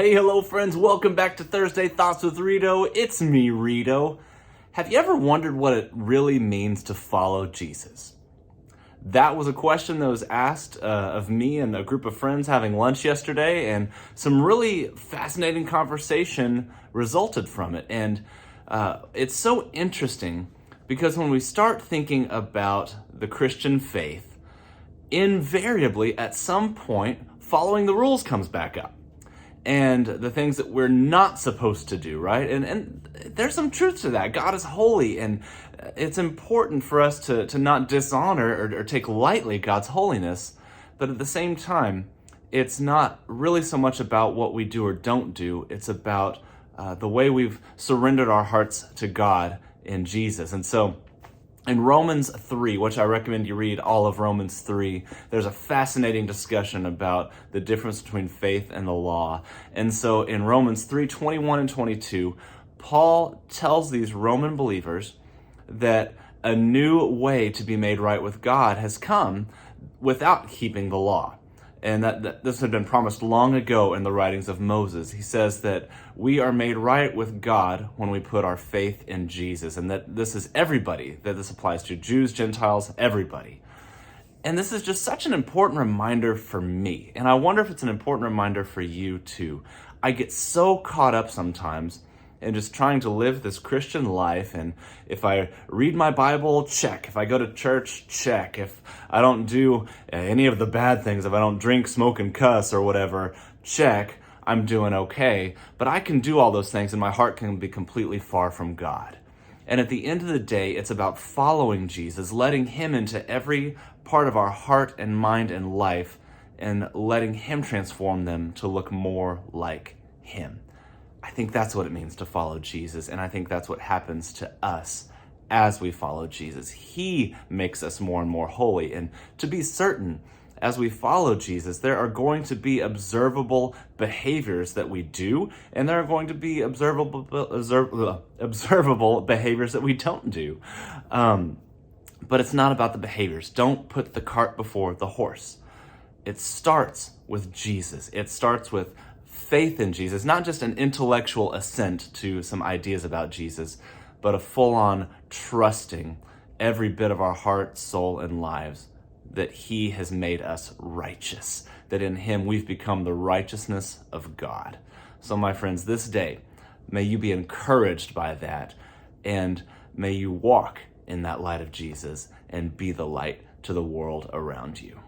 Hey, hello friends, welcome back to Thursday Thoughts with Rito. It's me, Rito. Have you ever wondered what it really means to follow Jesus? That was a question that was asked of me and a group of friends having lunch yesterday, and some really fascinating conversation resulted from it. And it's so interesting because when we start thinking about the Christian faith, invariably at some point, following the rules comes back up. And the things that we're not supposed to do, right? And there's some truth to that. God is holy, and it's important for us to not dishonor or take lightly God's holiness, but at the same time, it's not really so much about what we do or don't do. It's about the way we've surrendered our hearts to God in Jesus. And so, in Romans 3, which I recommend you read all of Romans 3, there's a fascinating discussion about the difference between faith and the law. And so in Romans 3, 21 and 22, Paul tells these Roman believers that a new way to be made right with God has come without keeping the law. And that this had been promised long ago in the writings of Moses. He says that we are made right with God when we put our faith in Jesus, and that this is everybody, that this applies to Jews, Gentiles, everybody. And this is just such an important reminder for me, and I wonder if it's an important reminder for you too. I get so caught up sometimes and just trying to live this Christian life. And if I read my Bible, check. If I go to church, check. If I don't do any of the bad things, if I don't drink, smoke, and cuss or whatever, check. I'm doing okay. But I can do all those things and my heart can be completely far from God. And at the end of the day, it's about following Jesus, letting him into every part of our heart and mind and life, and letting him transform them to look more like him. I think that's what it means to follow Jesus, and I think that's what happens to us as we follow Jesus. He makes us more and more holy, and to be certain, as we follow Jesus, there are going to be observable behaviors that we do, and there are going to be observable behaviors that we don't do. But it's not about the behaviors. Don't put the cart before the horse. It starts with Jesus. It starts with faith in Jesus, not just an intellectual assent to some ideas about Jesus, but a full-on trusting every bit of our heart, soul, and lives that he has made us righteous, that in him we've become the righteousness of God. So my friends, this day, may you be encouraged by that, and may you walk in that light of Jesus and be the light to the world around you.